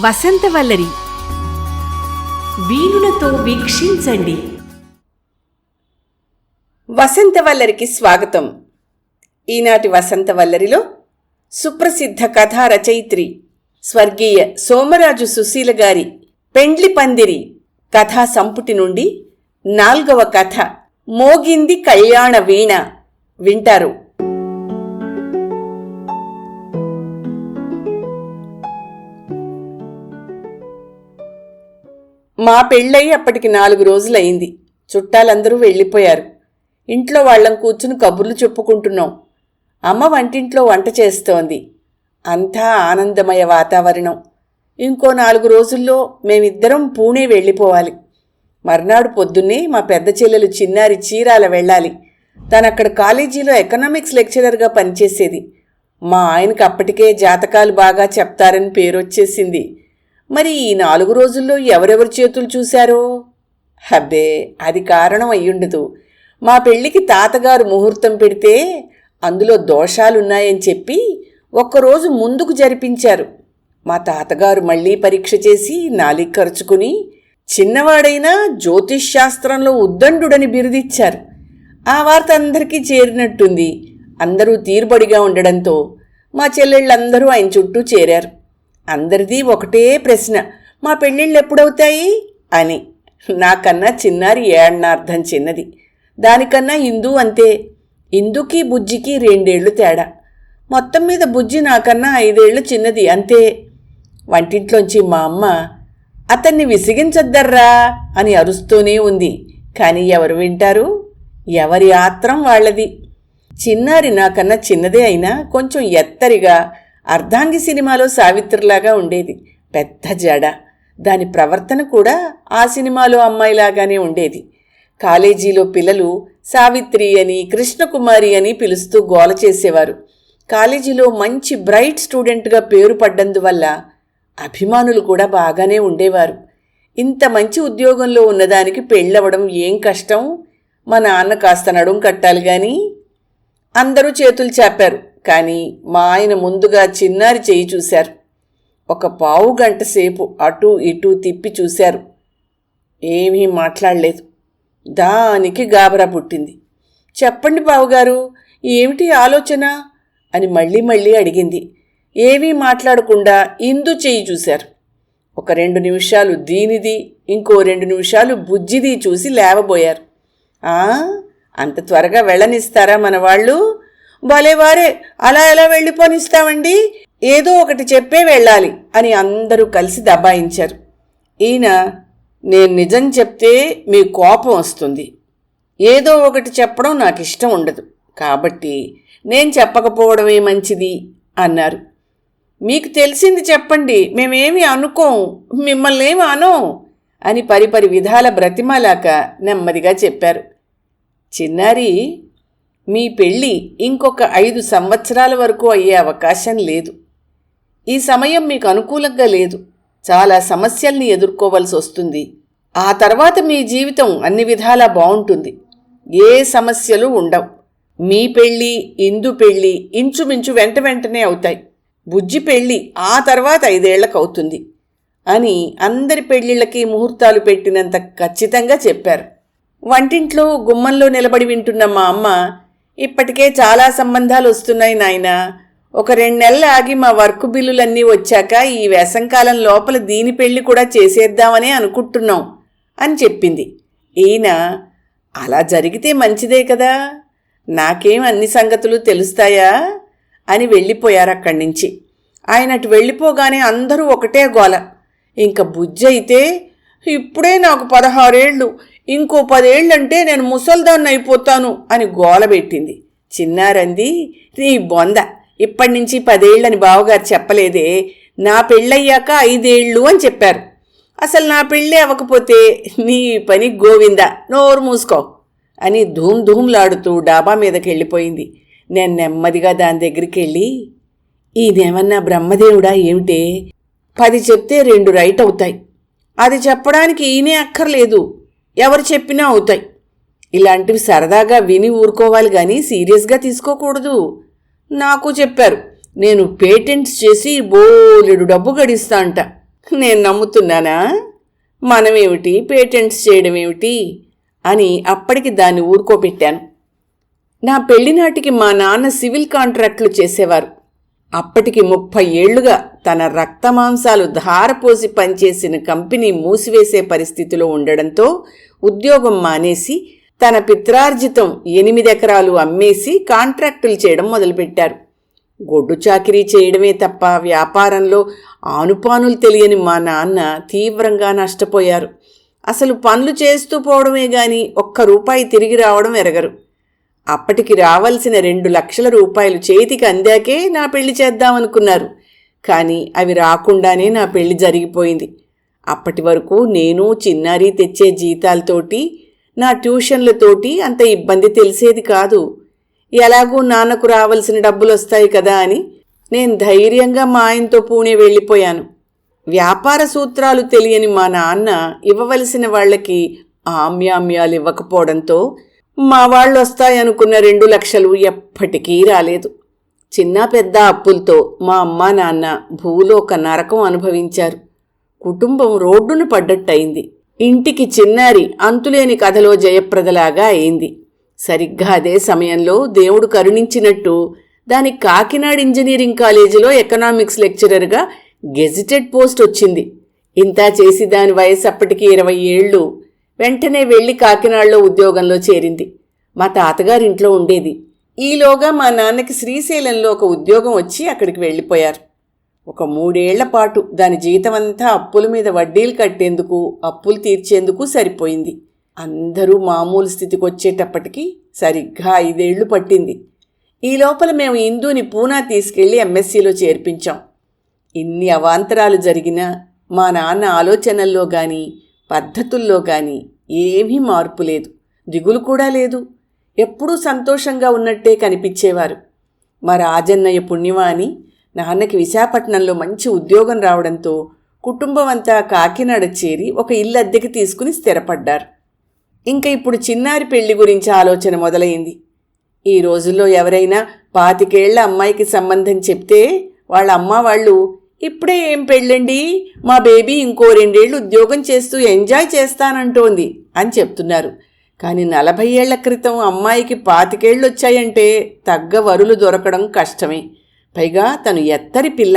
వసంతవల్లరి వీణులతో వీక్షించండి. వసంతవల్లరికి స్వాగతం. ఈనాటి వసంతవల్లరిలో సుప్రసిద్ధ కథా రచయిత్రి స్వర్గీయ సోమరాజు సుశీల గారి పెండ్లి పందిరి కథా సంపుటి నుండి 4వ కథ మోగింది కళ్యాణ వీణ వింటారు. మా పెళ్ళయి అప్పటికి 4 రోజులయింది. చుట్టాలందరూ వెళ్ళిపోయారు. ఇంట్లో వాళ్ళం కూర్చుని కబుర్లు చెప్పుకుంటున్నాం. అమ్మ వంటింట్లో వంట చేస్తోంది. అంతా ఆనందమయ వాతావరణం. ఇంకో 4 రోజుల్లో మేమిద్దరం పూణే వెళ్ళిపోవాలి. మర్నాడు పొద్దున్నే మా పెద్ద చెల్లెలు చిన్నారి చీరాల వెళ్ళాలి. తనక్కడ కాలేజీలో ఎకనామిక్స్ లెక్చరర్గా పనిచేసేది. మా ఆయనకు అప్పటికే జాతకాలు బాగా చెప్తారని పేరొచ్చేసింది. మరి ఈ 4 రోజుల్లో ఎవరెవరి చేతులు చూశారో? హబ్బే, అది కారణం అయ్యుండదు. మా పెళ్లికి తాతగారు ముహూర్తం పెడితే అందులో దోషాలున్నాయని చెప్పి ఒక్కరోజు ముందుకు జరిపించారు. మా తాతగారు మళ్లీ పరీక్ష చేసి నాలిక ఖర్చుకుని చిన్నవాడైనా జ్యోతిష్ శాస్త్రంలో ఉద్దండుడని బిరుదిచ్చారు. ఆ వార్త అందరికీ చేరినట్టుంది. అందరూ తీరుబడిగా ఉండడంతో మా చెల్లెళ్ళందరూ ఆయన చుట్టూ చేరారు. అందరిది ఒకటే ప్రశ్న, మా పెళ్ళిళ్ళు ఎప్పుడవుతాయి అని. నాకన్నా చిన్నారి ఏడనార్థం చిన్నది. దానికన్నా ఇందు అంతే. ఇందుకి బుజ్జికి 2 ఏళ్లు తేడా. మొత్తం మీద బుజ్జి నాకన్నా 5 ఏళ్లు చిన్నది అంతే. వంటింట్లోంచి మా అమ్మ అతన్ని విసిగించద్దర్రా అని అరుస్తూనే ఉంది. కానీ ఎవరు వింటారు? ఎవరి ఆత్రం వాళ్ళది. చిన్నారి నాకన్నా చిన్నదే అయినా కొంచెం ఎత్తరిగా అర్ధాంగి సినిమాలో సావిత్రిలాగా ఉండేది. పెద్ద జడ. దాని ప్రవర్తన కూడా ఆ సినిమాలో అమ్మాయిలాగానే ఉండేది. కాలేజీలో పిల్లలు సావిత్రి అని కృష్ణకుమారి అని పిలుస్తూ గోల చేసేవారు. కాలేజీలో మంచి బ్రైట్ స్టూడెంట్గా పేరు పడ్డందువల్ల అభిమానులు కూడా బాగానే ఉండేవారు. ఇంత మంచి ఉద్యోగంలో ఉన్నదానికి పెళ్ళవడం ఏం కష్టం? మా నాన్న కాస్త నడుం కట్టాలి గాని. అందరూ చేతులు చాపారు. కానీ మా ఆయన ముందుగా చిన్నారి చేయి చూశారు. ఒక పావు గంట సేపు అటూ ఇటూ తిప్పి చూశారు. ఏమీ మాట్లాడలేదు. దానికి గాబరా పుట్టింది. చెప్పండి బావుగారు, ఏమిటి ఆలోచన అని మళ్ళీ మళ్ళీ అడిగింది. ఏమీ మాట్లాడకుండా ఇందు చేయి చూశారు. ఒక 2 నిమిషాలు దీనిది, ఇంకో 2 నిమిషాలు బుజ్జిది చూసి లేవబోయారు. అంత త్వరగా వెళ్ళనిస్తారా మన వాళ్ళు? భలేవారే, అలా ఎలా వెళ్ళిపోనిస్తామండి? ఏదో ఒకటి చెప్పే వెళ్ళాలి అని అందరూ కలిసి దబాయించారు. ఈయన, నేను నిజం చెప్తే మీ కోపం వస్తుంది. ఏదో ఒకటి చెప్పడం నాకు ఇష్టం ఉండదు. కాబట్టి నేను చెప్పకపోవడమే మంచిది అన్నారు. మీకు తెలిసింది చెప్పండి, మేమేమి అనుకోం, మిమ్మల్ని ఏమి అనం అని పరిపరి విధాల బ్రతిమాలాక నెమ్మదిగా చెప్పారు. చిన్నారి, మీ పెళ్ళి ఇంకొక 5 సంవత్సరాల వరకు అయ్యే అవకాశం లేదు. ఈ సమయం మీకు అనుకూలంగా లేదు. చాలా సమస్యల్ని ఎదుర్కోవలసి వస్తుంది. ఆ తర్వాత మీ జీవితం అన్ని విధాలా బాగుంటుంది. ఏ సమస్యలు ఉండవు. మీ పెళ్ళి, ఇందు పెళ్ళి ఇంచుమించు వెంటనే అవుతాయి. బుజ్జి పెళ్ళి ఆ తర్వాత 5 ఏళ్లకు అవుతుంది అని అందరి పెళ్ళిళ్ళకి ముహూర్తాలు పెట్టినంత ఖచ్చితంగా చెప్పారు. వంటింట్లో గుమ్మంలో నిలబడి వింటున్న మా అమ్మ, ఇప్పటికే చాలా సంబంధాలు వస్తున్నాయి నాయనా. ఒక 2 నెలలు ఆగి మా వర్క్ బిల్లులన్నీ వచ్చాక ఈ వేసంకాలం లోపల దీని పెళ్లి కూడా చేసేద్దామనే అనుకుంటున్నాం అని చెప్పింది. ఈయన, అలా జరిగితే మంచిదే కదా, నాకేం అన్ని సంగతులు తెలుస్తాయా అని వెళ్ళిపోయారు అక్కడి నుంచి. ఆయన అటు వెళ్ళిపోగానే అందరూ ఒకటే గోల. ఇంక బుజ్జి అయితే, ఇప్పుడే నాకు 16 ఏళ్ళు, ఇంకో 10 ఏళ్ళంటే నేను ముసల్దాన్ని అయిపోతాను అని గోలబెట్టింది. చిన్నారంది, నీ బొంద, ఇప్పటి నుంచి 10 ఏళ్ళని బావగారు చెప్పలేదే, నా పెళ్ళయ్యాక 5 ఏళ్ళు అని చెప్పారు. అసలు నా పెళ్ళే అవ్వకపోతే నీ పని గోవిందా, నోరు మూసుకో అని ధూమ్లాడుతూ డాబా మీదకి వెళ్ళిపోయింది. నేను నెమ్మదిగా దాని దగ్గరికి వెళ్ళి, ఈయనేమన్నా బ్రహ్మదేవుడా ఏమిటే? 10 చెప్తే 2 రైట్ అవుతాయి. అది చెప్పడానికి ఈయనే అక్కర్లేదు, ఎవరు చెప్పినా అవుతాయి. ఇలాంటివి సరదాగా విని ఊరుకోవాలి కానీ సీరియస్గా తీసుకోకూడదు. నాకు చెప్పారు, నేను పేటెంట్స్ చేసి బోలెడు డబ్బు గడిస్తా అంట. నేను నమ్ముతున్నానా? మనమేమిటి, పేటెంట్స్ చేయడం ఏమిటి అని అప్పటికి దాన్ని ఊరుకోపెట్టాను. నా పెళ్లినాటికి మా నాన్న సివిల్ కాంట్రాక్టులు చేసేవారు. అప్పటికి 30 ఏళ్లుగా తన రక్తమాంసాలు ధారపోసి పనిచేసిన కంపెనీ మూసివేసే పరిస్థితిలో ఉండడంతో ఉద్యోగం మానేసి తన పిత్రార్జితం 8 ఎకరాలు అమ్మేసి కాంట్రాక్టులు చేయడం మొదలుపెట్టారు. గొడ్డు చాకిరీ చేయడమే తప్ప వ్యాపారంలో ఆనుపానులు తెలియని మా నాన్న తీవ్రంగా నష్టపోయారు. అసలు పనులు చేస్తూ పోవడమే గాని ₹1 తిరిగి రావడం ఎరగరు. అప్పటికి రావాల్సిన 2 లక్షల రూపాయలు చేతికి అందాకే నా పెళ్లి చేద్దామనుకున్నారు. కానీ అవి రాకుండానే నా పెళ్లి జరిగిపోయింది. అప్పటి వరకు నేను చిన్నారి తెచ్చే జీతాలతోటి నా ట్యూషన్లతోటి అంత ఇబ్బంది తెలిసేది కాదు. ఎలాగూ నాన్నకు రావాల్సిన డబ్బులు వస్తాయి కదా అని నేను ధైర్యంగా మా ఆయనతో పూణే వెళ్ళిపోయాను. వ్యాపార సూత్రాలు తెలియని మా నాన్న ఇవ్వవలసిన వాళ్లకి ఆమ్యామ్యాలు ఇవ్వకపోవడంతో మా వాళ్ళు వస్తాయనుకున్న 2 లక్షలు ఎప్పటికీ రాలేదు. చిన్న పెద్ద అప్పులతో మా అమ్మా నాన్న భూలోక నరకం అనుభవించారు. కుటుంబం రోడ్డున పడ్డట్టయింది. ఇంటికి చిన్నారి అంతులేని కథలో జయప్రదలాగా అయింది. సరిగ్గా అదే సమయంలో దేవుడు కరుణించినట్టు దానికి కాకినాడ ఇంజనీరింగ్ కాలేజీలో ఎకనామిక్స్ లెక్చరర్గా గెజిటెడ్ పోస్ట్ వచ్చింది. ఇంతా చేసి దాని వయసు అప్పటికి 20 ఏళ్ళు. వెంటనే వెళ్లి కాకినాడలో ఉద్యోగంలో చేరింది. మా తాతగారింట్లో ఉండేది. ఈలోగా మా నాన్నకి శ్రీశైలంలో ఒక ఉద్యోగం వచ్చి అక్కడికి వెళ్ళిపోయారు. ఒక 3 ఏళ్ల పాటు దాని జీతమంతా అప్పుల మీద వడ్డీలు కట్టేందుకు, అప్పులు తీర్చేందుకు సరిపోయింది. అందరూ మామూలు స్థితికి వచ్చేటప్పటికి సరిగ్గా 5 ఏళ్లు పట్టింది. ఈ లోపల మేము ఇందూని పూనా తీసుకెళ్లి ఎంఎస్సీలో చేర్పించాం. ఇన్ని అవాంతరాలు జరిగినా మా నాన్న ఆలోచనల్లో గాని పద్ధతుల్లో గాని ఏమీ మార్పు లేదు. దిగులు కూడా లేదు. ఎప్పుడూ సంతోషంగా ఉన్నట్టే కనిపించేవారు. మా రాజన్నయ్య పుణ్యమా అని నాన్నకి విశాఖపట్నంలో మంచి ఉద్యోగం రావడంతో కుటుంబం అంతా కాకినాడ చేరి ఒక ఇల్లు అద్దెకి తీసుకుని స్థిరపడ్డారు. ఇంకా ఇప్పుడు చిన్నారి పెళ్లి గురించి ఆలోచన మొదలైంది. ఈ రోజుల్లో ఎవరైనా 25 ఏళ్ల అమ్మాయికి సంబంధం చెప్తే వాళ్ళ అమ్మ వాళ్ళు, ఇప్పుడే ఏం పెళ్ళండి, మా బేబీ ఇంకో 2 ఏళ్ళు ఉద్యోగం చేస్తూ ఎంజాయ్ చేస్తానంటోంది అని చెప్తున్నారు. కానీ 40 ఏళ్ల క్రితం అమ్మాయికి 25 ఏళ్ళు వచ్చాయంటే తగ్గ వరులు దొరకడం కష్టమే. పైగా తను ఎత్తరి పిల్ల.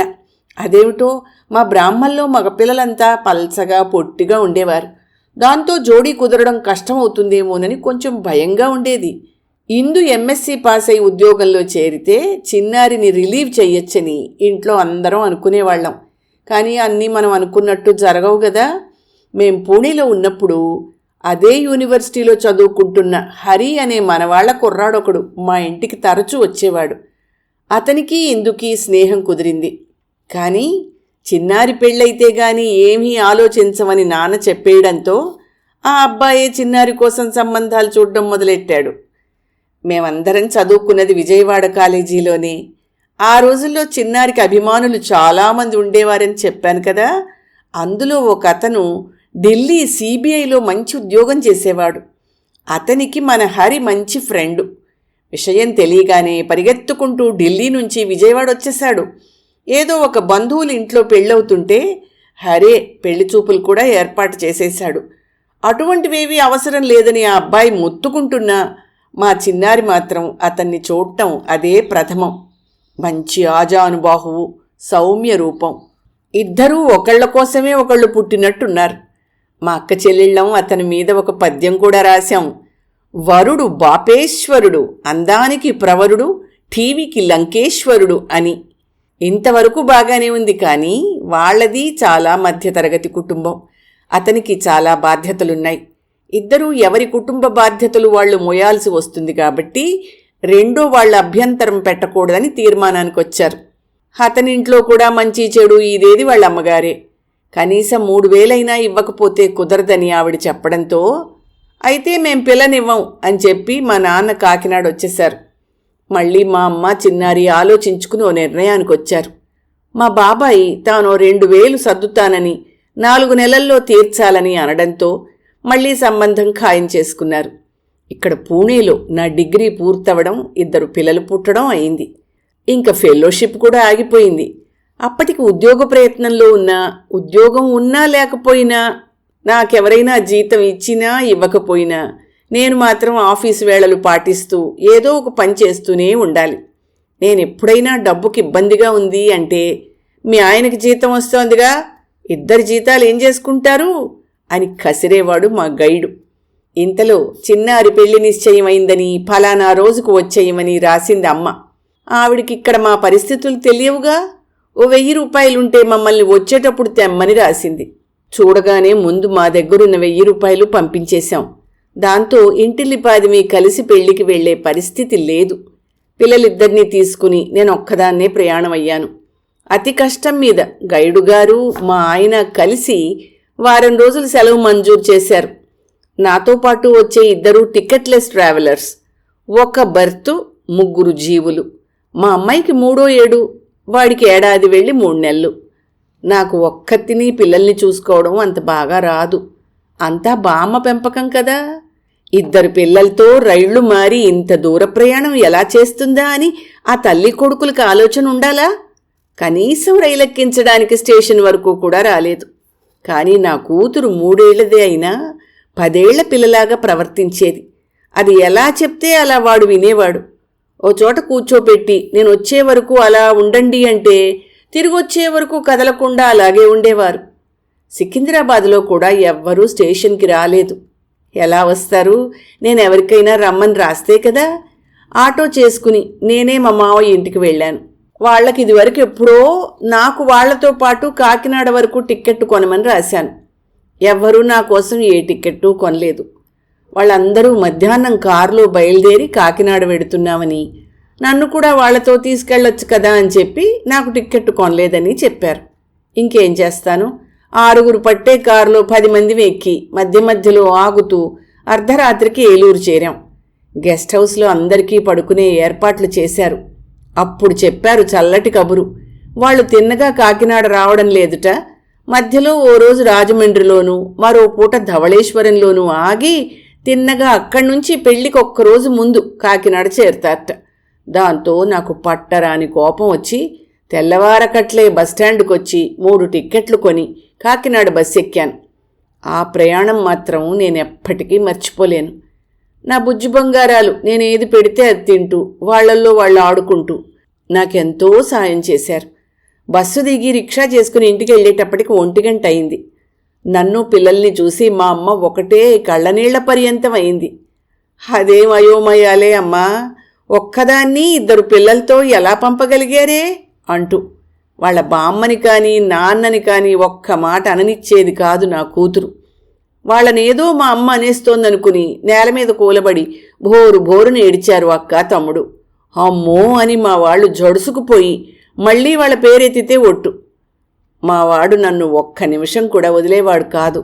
అదేమిటో మా బ్రాహ్మణంలో మగపిల్లలంతా పల్చగా పొట్టిగా ఉండేవారు. దాంతో జోడీ కుదరడం కష్టమవుతుందేమోనని కొంచెం భయంగా ఉండేది. ఇందు ఎంఎస్సీ పాస్ అయి ఉద్యోగంలో చేరితే చిన్నారిని రిలీవ్ చెయ్యొచ్చని ఇంట్లో అందరం అనుకునేవాళ్ళం. కానీ అన్నీ మనం అనుకున్నట్టు జరగవు కదా. మేం పూణేలో ఉన్నప్పుడు అదే యూనివర్సిటీలో చదువుకుంటున్న హరి అనే మనవాళ్ల కుర్రాడొకడు మా ఇంటికి తరచూ వచ్చేవాడు. అతనికి ఇందుకి స్నేహం కుదిరింది. కానీ చిన్నారి పెళ్ళైతే గాని ఏమీ ఆలోచించమని నాన్న చెప్పేయడంతో ఆ అబ్బాయే చిన్నారి కోసం సంబంధాలు చూడడం మొదలెట్టాడు. మేమందరం చదువుకున్నది విజయవాడ కాలేజీలోనే. ఆ రోజుల్లో చిన్నారికి అభిమానులు చాలామంది ఉండేవారని చెప్పాను కదా. అందులో ఒక అతను ఢిల్లీ సిబిఐలో మంచి ఉద్యోగం చేసేవాడు. అతనికి మన హరి మంచి ఫ్రెండు. విషయం తెలియగానే పరిగెత్తుకుంటూ ఢిల్లీ నుంచి విజయవాడ వచ్చేశాడు. ఏదో ఒక బంధువుల ఇంట్లో పెళ్ళవుతుంటే హరే పెళ్లి చూపులు కూడా ఏర్పాటు చేసేశాడు. అటువంటివేవీ అవసరం లేదని ఆ అబ్బాయి మొత్తుకుంటున్నా మా చిన్నారి మాత్రం అతన్ని చూడటం అదే ప్రథమం. మంచి ఆజానుబాహువు, సౌమ్య రూపం. ఇద్దరూ ఒకళ్ల కోసమే ఒకళ్ళు పుట్టినట్టున్నారు. మా అక్క చెల్లెళ్ళం అతని మీద ఒక పద్యం కూడా రాశాం. వరుడు బాపేశ్వరుడు, అందానికి ప్రవరుడు, టీవీకి లంకేశ్వరుడు అని. ఇంతవరకు బాగానే ఉంది. కానీ వాళ్లది చాలా మధ్యతరగతి కుటుంబం. అతనికి చాలా బాధ్యతలున్నాయి. ఇద్దరూ ఎవరి కుటుంబ బాధ్యతలు వాళ్లు మోయాల్సి వస్తుంది కాబట్టి రెండో వాళ్ళ అభ్యంతరం పెట్టకూడదని తీర్మానానికి వచ్చారు. అతనింట్లో కూడా మంచి చెడు ఇదేది వాళ్ళ అమ్మగారే. కనీసం 3,000 ఇవ్వకపోతే కుదరదని ఆవిడ చెప్పడంతో అయితే మేం పిల్లనివ్వం అని చెప్పి మా నాన్న కాకినాడ వచ్చేశారు. మళ్ళీ మా అమ్మ చిన్నారి ఆలోచించుకుని ఓ నిర్ణయానికి వచ్చారు. మా బాబాయి తాను 2,000 సర్దుతానని 4 నెలల్లో తీర్చాలని అనడంతో మళ్లీ సంబంధం ఖాయం చేసుకున్నారు. ఇక్కడ పూణేలో నా డిగ్రీ పూర్తవడం, 2 పిల్లలు పుట్టడం అయింది. ఇంకా ఫెలోషిప్ కూడా ఆగిపోయింది. అప్పటికి ఉద్యోగ ప్రయత్నంలో ఉన్నా, ఉద్యోగం ఉన్నా లేకపోయినా, నాకెవరైనా జీతం ఇచ్చినా ఇవ్వకపోయినా నేను మాత్రం ఆఫీసు వేళలు పాటిస్తూ ఏదో ఒక పని చేస్తూనే ఉండాలి. నేనెప్పుడైనా డబ్బుకి ఇబ్బందిగా ఉంది అంటే, మీ ఆయనకి జీతం వస్తోందిగా, ఇద్దరి జీతాలు ఏం చేసుకుంటారు అని కసిరేవాడు మా గైడు. ఇంతలో చిన్నారి పెళ్లి నిశ్చయమైందని, ఫలానా రోజుకు వచ్చేయమని రాసింది అమ్మ. ఆవిడికిక్కడ మా పరిస్థితులు తెలియవుగా. ఓ 1000 రూపాయలుంటే మమ్మల్ని వచ్చేటప్పుడు తెమ్మని రాసింది. చూడగానే ముందు మా దగ్గరున్న 1000 రూపాయలు పంపించేశాం. దాంతో ఇంటిల్లిపాదిమి కలిసి పెళ్లికి వెళ్లే పరిస్థితి లేదు. పిల్లలిద్దరినీ తీసుకుని నేనొక్కదాన్నే ప్రయాణమయ్యాను. అతి కష్టం మీద గైడుగారు మా ఆయన కలిసి వారం రోజులు సెలవు మంజూరు చేశారు. నాతో పాటు వచ్చే 2 టికెట్లెస్ ట్రావెలర్స్, ఒక బర్తు, 3 జీవులు. మా అమ్మాయికి 3వ ఏడు, వాడికి ఏడాది వెళ్ళి 3 నెలలు. నాకు ఒక్కతిని పిల్లల్ని చూసుకోవడం అంత బాగా రాదు. అంతా బామ్మ పెంపకం కదా. 2 పిల్లలతో రైళ్లు మారి ఇంత దూర ప్రయాణం ఎలా చేస్తుందా అని ఆ తల్లి కొడుకులకు ఆలోచన ఉండాలా? కనీసం రైలెక్కించడానికి స్టేషన్ వరకు కూడా రాలేదు. కానీ నా కూతురు 3 ఏళ్లదే అయినా 10 ఏళ్ల పిల్లలాగా ప్రవర్తించేది. అది ఎలా చెప్తే అలా వాడు వినేవాడు. ఓ చోట కూర్చోపెట్టి నేను వచ్చే వరకు అలా ఉండండి అంటే తిరిగొచ్చే వరకు కదలకుండా అలాగే ఉండేవారు. సికింద్రాబాద్లో కూడా ఎవ్వరూ స్టేషన్కి రాలేదు. ఎలా వస్తారు? నేనెవరికైనా రమ్మని రాస్తే కదా. ఆటో చేసుకుని నేనే మా మావయ్య ఇంటికి వెళ్ళాను. వాళ్ళకి ఇదివరకు ఎప్పుడో నాకు వాళ్లతో పాటు కాకినాడ వరకు టిక్కెట్టు కొనమని రాశాను. ఎవ్వరూ నా కోసం ఏ టిక్కెట్టు కొనలేదు. వాళ్ళందరూ మధ్యాహ్నం కారులో బయలుదేరి కాకినాడ వెడుతున్నామని, నన్ను కూడా వాళ్లతో తీసుకెళ్లొచ్చు కదా అని చెప్పి నాకు టిక్కెట్టు కొనలేదని చెప్పారు. ఇంకేం చేస్తాను? 6 పట్టే కారులో 10 మంది ఎక్కి మధ్య మధ్యలో ఆగుతూ అర్ధరాత్రికి ఏలూరు చేరాం. గెస్ట్ హౌస్లో అందరికీ పడుకునే ఏర్పాట్లు చేశారు. అప్పుడు చెప్పారు చల్లటి కబురు. వాళ్ళు తిన్నగా కాకినాడ రావడం లేదుట. మధ్యలో ఓ రోజు రాజమండ్రిలోనూ మరో పూట ధవళేశ్వరంలోనూ ఆగి తిన్నగా అక్కడ్నుంచి పెళ్లికి 1 రోజు ముందు కాకినాడ చేరతారట. దాంతో నాకు పట్టరాని కోపం వచ్చి తెల్లవారకట్లే బస్టాండుకొచ్చి 3 టిక్కెట్లు కొని కాకినాడ బస్సు ఎక్కాను. ఆ ప్రయాణం మాత్రం నేనెప్పటికీ మర్చిపోలేను. నా బుజ్జి బంగారాలు నేనేది పెడితే అది తింటూ వాళ్లల్లో వాళ్ళు ఆడుకుంటూ నాకెంతో సాయం చేశారు. బస్సు దిగి రిక్షా చేసుకుని ఇంటికి వెళ్ళేటప్పటికి 1 గంట అయింది. నన్ను పిల్లల్ని చూసి మా అమ్మ ఒకటే కళ్ళనీళ్ల పర్యంతం అయింది. అదేం అయోమయాలే అమ్మా, ఒక్కదాన్ని 2 పిల్లలతో ఎలా పంపగలిగారే అంటూ. వాళ్ళ బామ్మని కానీ నాన్నని కానీ ఒక్క మాట అననిచ్చేది కాదు నా కూతురు. వాళ్ళనేదో మా అమ్మ అనేస్తోందనుకుని నేల మీద కూలబడి భోరు భోరుని ఏడిచారు అక్క తమ్ముడు. అమ్మో అని మా వాళ్ళు జడుసుకుపోయి మళ్లీ వాళ్ళ పేరెత్తితే ఒట్టు. మావాడు నన్ను ఒక్క నిమిషం కూడా వదిలేవాడు కాదు.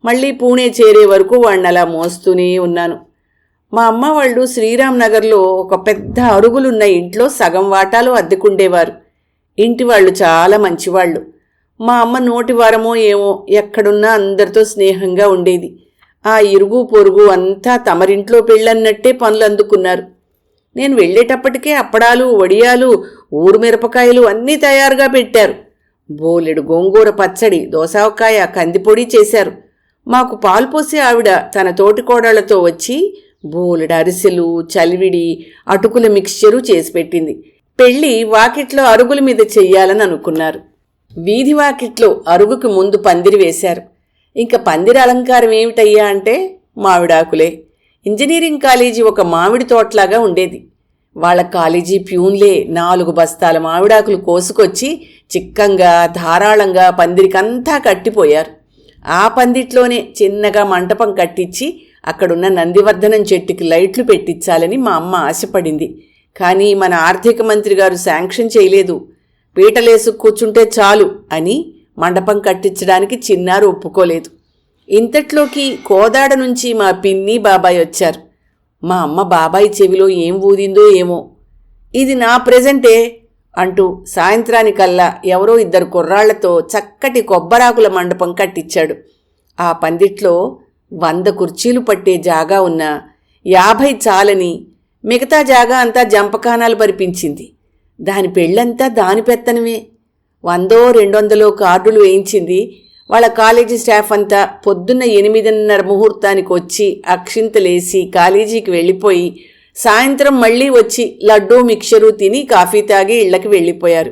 మళ్లీ పూణే చేరే వరకు వాడిని అలా మోస్తూనే ఉన్నాను. మా అమ్మ వాళ్ళు శ్రీరామ్ నగర్లో ఒక పెద్ద అరుగులున్న ఇంట్లో సగం వాటాలు అద్దెకుండేవారు. ఇంటి వాళ్ళు చాలా మంచివాళ్ళు. మా అమ్మ నోటి వారమో ఏమో ఎక్కడున్నా అందరితో స్నేహంగా ఉండేది. ఆ ఇరుగు పొరుగు అంతా తమరింట్లో పెళ్ళన్నట్టే పనులు అందుకున్నారు. నేను వెళ్ళేటప్పటికే అప్పడాలు, వడియాలు, ఊరు మిరపకాయలు అన్నీ తయారుగా పెట్టారు. బోలెడు గోంగూర పచ్చడి, దోసావకాయ, కందిపొడి చేశారు. మాకు పాలు పోసి ఆవిడ తన తోటి కోడళ్లతో వచ్చి బోలెడు అరిసెలు, చలివిడి, అటుకుల మిక్స్చరు చేసి పెట్టింది. పెళ్లి వాకిట్లో అరుగుల మీద చెయ్యాలని అనుకున్నారు. వీధి వాకిట్లో అరుగుకి ముందు పందిరి వేశారు. ఇంక పందిరి అలంకారం ఏమిటయ్యా అంటే మామిడాకులే. ఇంజనీరింగ్ కాలేజీ ఒక మామిడి తోటలాగా ఉండేది. వాళ్ళ కాలేజీ ప్యూన్లే 4 బస్తాల మామిడాకులు కోసుకొచ్చి చిక్కంగా ధారాళంగా పందిరికంతా కట్టిపోయారు. ఆ పందిట్లోనే చిన్నగా మంటపం కట్టించి అక్కడున్న నందివర్ధనం చెట్టుకి లైట్లు పెట్టించాలని మా అమ్మ ఆశపడింది. కానీ మన ఆర్థిక మంత్రి గారు శాంక్షన్ చేయలేదు. పీటలేసు కూర్చుంటే చాలు అని మండపం కట్టించడానికి చిన్నారు ఒప్పుకోలేదు. ఇంతట్లోకి కోదాడ నుంచి మా పిన్ని బాబాయ్ వచ్చారు. మా అమ్మ బాబాయ్ చెవిలో ఏం ఊదిందో ఏమో. ఇది నా ప్రెజెంటే అంటూ సాయంత్రానికల్లా ఎవరో 2 కుర్రాళ్లతో చక్కటి కొబ్బరాకుల మండపం కట్టించాడు. ఆ పందిట్లో 100 కుర్చీలు పట్టే జాగా ఉన్న 50 చాలని మిగతా జాగా అంతా జంపకానాలు పరిపించింది. దాని పెళ్ళంతా దాని పెత్తనమే. 100-200 కార్డులు వేయించింది. వాళ్ళ కాలేజీ స్టాఫ్ అంతా పొద్దున్న 8:30 ముహూర్తానికి వచ్చి అక్షింతలేసి కాలేజీకి వెళ్ళిపోయి సాయంత్రం మళ్ళీ వచ్చి లడ్డూ మిక్చరు తిని కాఫీ తాగి ఇళ్లకి వెళ్ళిపోయారు.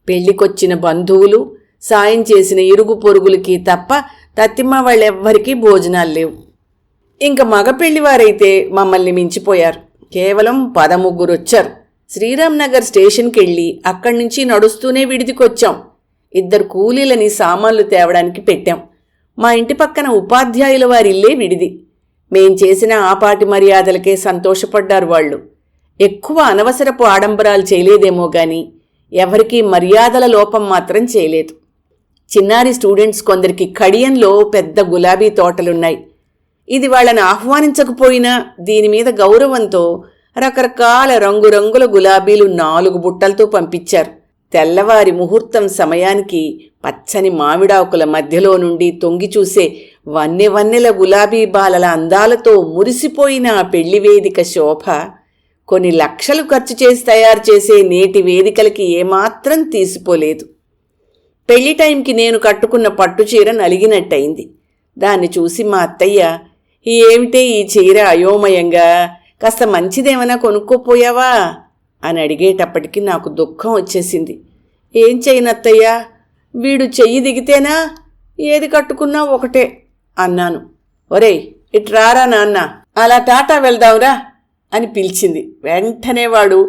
పెళ్లికొచ్చిన బంధువులు, సాయం చేసిన ఇరుగు పొరుగులకి తప్ప తత్తిమ్మ వాళ్ళెవ్వరికీ భోజనాలు లేవు. ఇంక మగ పెళ్లివారైతే మమ్మల్ని మించిపోయారు. కేవలం 13 వచ్చారు. శ్రీరామ్ నగర్ స్టేషన్కి వెళ్ళి అక్కడి నుంచి నడుస్తూనే విడిదికొచ్చాం. 2 కూలీలని సామాన్లు తేవడానికి పెట్టాం. మా ఇంటి పక్కన ఉపాధ్యాయుల వారిల్లే విడిది. మేం చేసిన ఆపాటి మర్యాదలకే సంతోషపడ్డారు వాళ్ళు. ఎక్కువ అనవసరపు ఆడంబరాలు చేయలేదేమో గాని ఎవరికీ మర్యాదల లోపం మాత్రం చేయలేదు. చిన్నారి స్టూడెంట్స్ కొందరికి కడియంలో పెద్ద గులాబీ తోటలున్నాయి. ఇది వాళ్ళని ఆహ్వానించకపోయినా దీనిమీద గౌరవంతో రకరకాల రంగురంగుల గులాబీలు 4 బుట్టలతో పంపించారు. తెల్లవారి ముహూర్తం సమయానికి పచ్చని మామిడాకుల మధ్యలో నుండి తొంగి చూసే వన్నెల గులాబీ బాలల అందాలతో మురిసిపోయిన ఆ పెళ్లి వేదిక శోభ కొన్ని లక్షలు ఖర్చు చేసి తయారు చేసే నేటి వేదికలకి ఏమాత్రం తీసిపోలేదు. పెళ్లి టైంకి నేను కట్టుకున్న పట్టుచీర నలిగినట్టయింది. దాన్ని చూసి మా అత్తయ్య, ఏమిటే ఈ చీర అయోమయంగా, కాస్త మంచిదేమైనా కొనుక్కోపోయావా అని అడిగేటప్పటికి నాకు దుఃఖం వచ్చేసింది. ఏం చేయనత్తయ్యా, వీడు చెయ్యి దిగితేనా ఏది కట్టుకున్నా ఒకటే అన్నాను. ఒరేయ్ ఇట్రారా నాన్న, అలా టాటా వెళ్దాంరా అని పిలిచింది. వెంటనే వాడు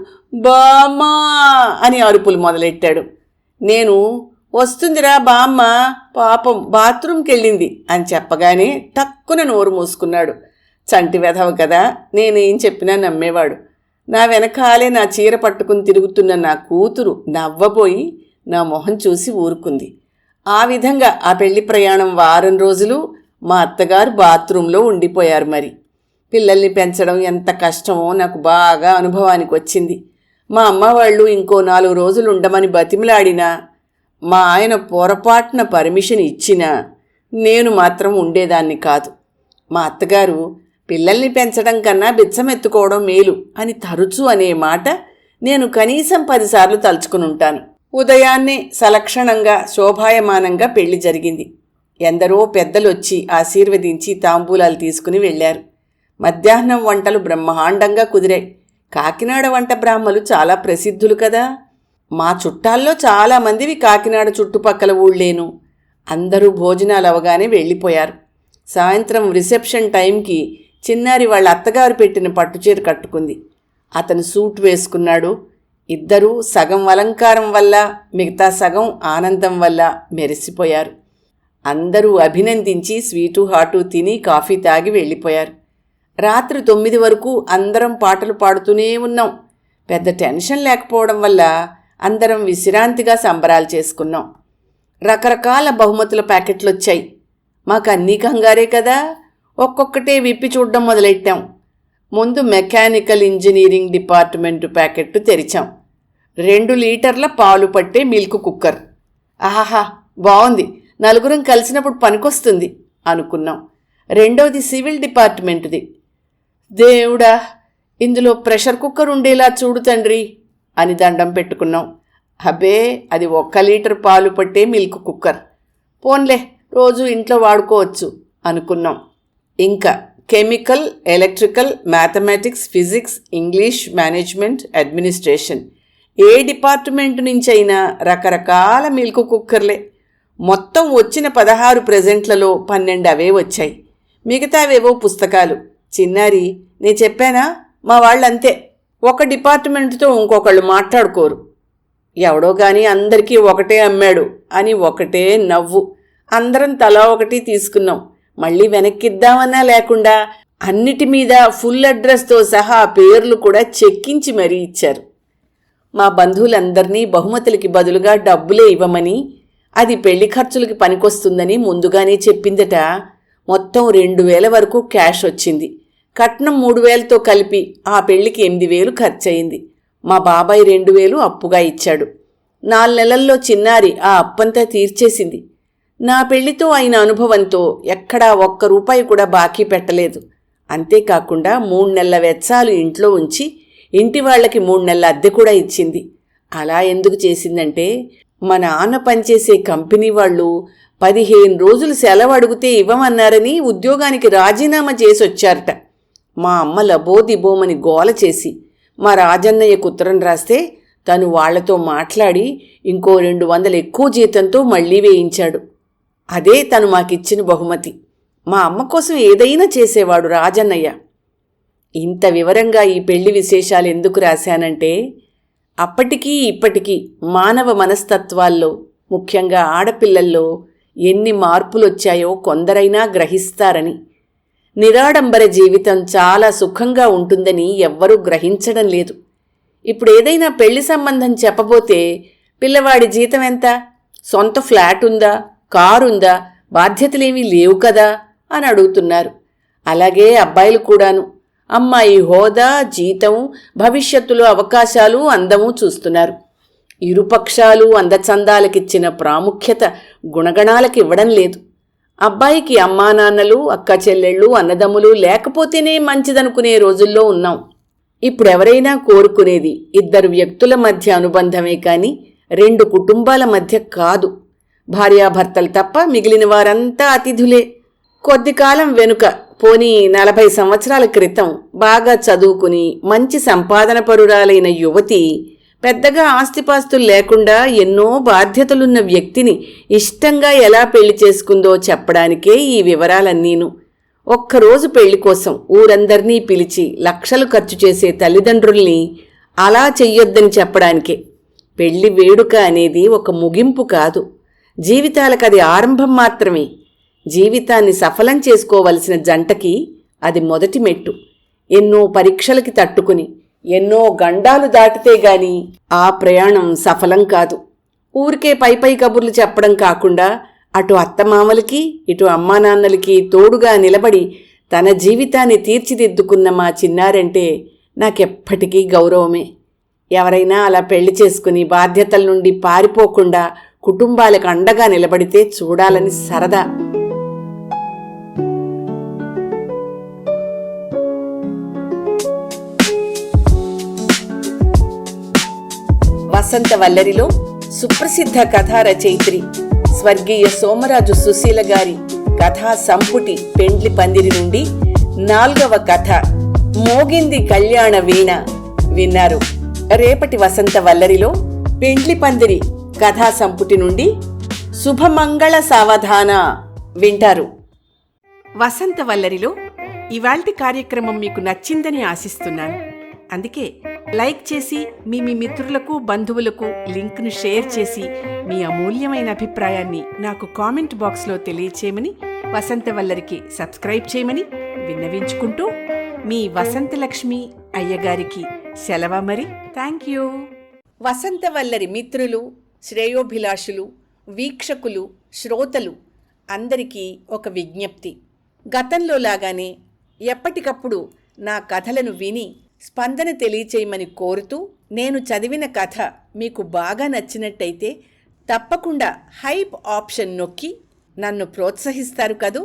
బామ్మా అని అరుపులు మొదలెట్టాడు. నేను వస్తుందిరా బామ్మ, పాపం బాత్రూంకి వెళ్ళింది అని చెప్పగానే టక్కున నోరు మూసుకున్నాడు. చంటి వెధవ కదా, నేనేం చెప్పినా నమ్మేవాడు. నా వెనకాలే నా చీర పట్టుకుని తిరుగుతున్న నా కూతురు నవ్వబోయి నా మొహం చూసి ఊరుకుంది. ఆ విధంగా ఆ పెళ్లి ప్రయాణం 1 వారం రోజులు మా అత్తగారు బాత్రూంలో ఉండిపోయారు. మరి పిల్లల్ని పెంచడం ఎంత కష్టమో నాకు బాగా అనుభవానికి వచ్చింది. మా అమ్మ వాళ్ళు ఇంకో 4 రోజులు ఉండమని బతిమిలాడినా, మా ఆయన పొరపాటున పర్మిషన్ ఇచ్చినా నేను మాత్రం ఉండేదాన్ని కాదు. మా అత్తగారు పిల్లల్ని పెంచడం కన్నా బిచ్చమెత్తుకోవడం మేలు అని తరచూ అనే మాట నేను కనీసం 10 సార్లు తలుచుకునుంటాను. ఉదయాన్నే సలక్షణంగా శోభాయమానంగా పెళ్లి జరిగింది. ఎందరో పెద్దలొచ్చి ఆశీర్వదించి తాంబూలాలు తీసుకుని వెళ్లారు. మధ్యాహ్నం వంటలు బ్రహ్మాండంగా కుదిరాయి. కాకినాడ వంట బ్రాహ్మలు చాలా ప్రసిద్ధులు కదా. మా చుట్టాల్లో చాలామందివి కాకినాడ చుట్టుపక్కల ఊళ్ళేను. అందరూ భోజనాలు అవగానే వెళ్ళిపోయారు. సాయంత్రం రిసెప్షన్ టైంకి చిన్నారి వాళ్ళ అత్తగారు పెట్టిన పట్టుచీర కట్టుకుంది. అతను సూట్ వేసుకున్నాడు. ఇద్దరూ సగం అలంకారం వల్ల మిగతా సగం ఆనందం వల్ల మెరిసిపోయారు. అందరూ అభినందించి స్వీటు హాటు తిని కాఫీ తాగి వెళ్ళిపోయారు. రాత్రి 9 వరకు అందరం పాటలు పాడుతూనే ఉన్నాం. పెద్ద టెన్షన్ లేకపోవడం వల్ల అందరం విశ్రాంతిగా సంబరాలు చేసుకున్నాం. రకరకాల బహుమతుల ప్యాకెట్లు వచ్చాయి. మాకు అన్నీ కంగారే కదా, ఒక్కొక్కటే విప్పి చూడడం మొదలెట్టాం. ముందు మెకానికల్ ఇంజనీరింగ్ డిపార్ట్మెంటు ప్యాకెట్టు తెరిచాం. 2 లీటర్ల పాలు పట్టే మిల్క్ కుక్కర్. ఆహాహా, బాగుంది, నలుగురం కలిసినప్పుడు పనికొస్తుంది అనుకున్నాం. రెండోది సివిల్ డిపార్ట్మెంటుది. దేవుడా, ఇందులో ప్రెషర్ కుక్కర్ ఉండేలా చూడు తండ్రి అని దండం పెట్టుకున్నాం. అబ్బే, అది 1 లీటర్ పాలు పట్టే మిల్క్ కుక్కర్. పోన్లే, రోజు ఇంట్లో వాడుకోవచ్చు అనుకున్నాం. ఇంకా chemical, electrical, mathematics, physics, English, management, administration, ఏ డిపార్ట్మెంటు నుంచైనా రకరకాల మిల్క్ కుక్కర్లే. మొత్తం వచ్చిన 16 ప్రెజెంట్లలో 12 అవే వచ్చాయి. మిగతావేవో పుస్తకాలు. చిన్నారి, నేను చెప్పానా, మా వాళ్ళంతే, ఒక డిపార్ట్మెంటుతో ఇంకొకళ్ళు మాట్లాడుకోరు. ఎవడో గాని అందరికీ ఒకటే అమ్మాడు అని ఒకటే నవ్వు. అందరం తలా ఒకటి తీసుకున్నాం. మళ్ళీ వెనక్కిద్దామన్నా లేకుండా అన్నిటి మీద ఫుల్ అడ్రస్తో సహా పేర్లు కూడా చెక్కించి మరీ ఇచ్చారు. మా బంధువులందరినీ బహుమతులకి బదులుగా డబ్బులే ఇవ్వమని, అది పెళ్లి ఖర్చులకి పనికొస్తుందని ముందుగానే చెప్పిందట. మొత్తం 2000 వరకు క్యాష్ వచ్చింది. కట్నం 3000తో కలిపి ఆ పెళ్లికి 8000 ఖర్చయింది. మా బాబాయ్ 2000 అప్పుగా ఇచ్చాడు. 4 నెలల్లో చిన్నారి ఆ అప్పంతా తీర్చేసింది. నా పెళ్లితో అయిన అనుభవంతో ఎక్కడా 1 రూపాయి కూడా బాకీ పెట్టలేదు. అంతేకాకుండా 3 నెలల వెచ్చాలు ఇంట్లో ఉంచి ఇంటి వాళ్లకి 3 నెలల అద్దె కూడా ఇచ్చింది. అలా ఎందుకు చేసిందంటే, మా నాన్న పనిచేసే కంపెనీ వాళ్ళు 15 రోజులు సెలవు అడిగితే ఇవ్వమన్నారని ఉద్యోగానికి రాజీనామా చేసి వచ్చారట. మా అమ్మ లబోదిబోమని గోల చేసి మా రాజన్నయ్యకు ఉత్తరం రాస్తే తను వాళ్లతో మాట్లాడి ఇంకో 200 ఎక్కువ జీతంతో మళ్లీ వేయించాడు. అదే తను మాకిచ్చిన బహుమతి. మా అమ్మ కోసం ఏదైనా చేసేవాడు రాజన్నయ్య. ఇంత వివరంగా ఈ పెళ్లి విశేషాలు ఎందుకు రాశానంటే, అప్పటికీ ఇప్పటికీ మానవ మనస్తత్వాల్లో, ముఖ్యంగా ఆడపిల్లల్లో ఎన్ని మార్పులొచ్చాయో కొందరైనా గ్రహిస్తారని. నిరాడంబర జీవితం చాలా సుఖంగా ఉంటుందని ఎవ్వరూ గ్రహించడం లేదు. ఇప్పుడేదైనా పెళ్లి సంబంధం చెప్పబోతే పిల్లవాడి జీతం ఎంత, సొంత ఫ్లాట్ ఉందా, కారుందా, బాధ్యతలేమీ లేవు కదా అని అడుగుతున్నారు. అలాగే అబ్బాయిలు కూడాను అమ్మాయి హోదా, జీతం, భవిష్యత్తులో అవకాశాలు, అందము చూస్తున్నారు. ఇరుపక్షాలు అందచందాలకిచ్చిన ప్రాముఖ్యత గుణగణాలకి ఇవ్వడం లేదు. అబ్బాయికి అమ్మానాన్నలు, అక్క చెల్లెళ్ళు, అన్నదమ్ములు లేకపోతేనే మంచిదనుకునే రోజుల్లో ఉన్నాం. ఇప్పుడెవరైనా కోరుకునేది 2 వ్యక్తుల మధ్య అనుబంధమే కాని 2 కుటుంబాల మధ్య కాదు. భార్యాభర్తలు తప్ప మిగిలిన వారంతా అతిథులే. కొద్ది కాలం వెనుక, పోనీ 40 సంవత్సరాల క్రితం బాగా చదువుకుని మంచి సంపాదన పరురాలైన యువతి పెద్దగా ఆస్తిపాస్తులు లేకుండా ఎన్నో బాధ్యతలున్న వ్యక్తిని ఇష్టంగా ఎలా పెళ్లి చేసుకుందో చెప్పడానికే ఈ వివరాలన్నీను. ఒక్కరోజు పెళ్లి కోసం ఊరందర్నీ పిలిచి లక్షలు ఖర్చు చేసే తల్లిదండ్రుల్ని అలా చెయ్యొద్దని చెప్పడానికే. పెళ్లి వేడుక అనేది ఒక ముగింపు కాదు, జీవితాలకది ఆరంభం మాత్రమే. జీవితాన్ని సఫలం చేసుకోవలసిన జంటకి అది మొదటి మెట్టు. ఎన్నో పరీక్షలకి తట్టుకుని ఎన్నో గండాలు దాటితే గాని ఆ ప్రయాణం సఫలం కాదు. ఊరికే పై కబుర్లు చెప్పడం కాకుండా అటు అత్తమామలకి ఇటు అమ్మానాన్నలకి తోడుగా నిలబడి తన జీవితాన్ని తీర్చిదిద్దుకున్న మా చిన్నారంటే నాకెప్పటికీ గౌరవమే. ఎవరైనా అలా పెళ్లి చేసుకుని బాధ్యతల నుండి పారిపోకుండా కుటుంబాలకు అండగా నిలబడితే చూడాలని సరదా. వసంత వల్లరిలో సుప్రసిద్ధ కథా రచయిత్రి స్వర్గీయ సోమరాజు సుశీల గారి కథా సంపుటి పెండ్లి పందిరి నుండి 4వ కథ మోగింది కళ్యాణ వీణ విన్నారు. రేపటి వసంత వల్లరిలో పెండ్లి పందిరి కథా సంపుటి నుండి శుభమంగళ సావధాన వింటారు. వసంత వల్లరిలో ఇవాల్టి కార్యక్రమం మీకు నచ్చిందని ఆశిస్తున్నాను. అందుకే లైక్ చేసి మీ మిత్రులకు, బంధువులకు లింక్ను షేర్ చేసి మీ అమూల్యమైన అభిప్రాయాన్ని నాకు కామెంట్ బాక్స్లో తెలియచేయమని, వసంత వల్లరికి సబ్స్క్రైబ్ చేయమని విన్నవించుకుంటూ మీ వసంతలక్ష్మి అయ్యగారికి సెలవు మరి. Thank you. వసంత వల్లరి మిత్రులు, శ్రేయోభిలాషులు, వీక్షకులు, శ్రోతలు అందరికీ ఒక విజ్ఞప్తి. గతంలో లాగానే ఎప్పటికప్పుడు నా కథలను విని స్పందన తెలియచేయమని కోరుతూ, నేను చదివిన కథ మీకు బాగా నచ్చినట్టయితే తప్పకుండా హైప్ ఆప్షన్ నొక్కి నన్ను ప్రోత్సహిస్తారు కదూ.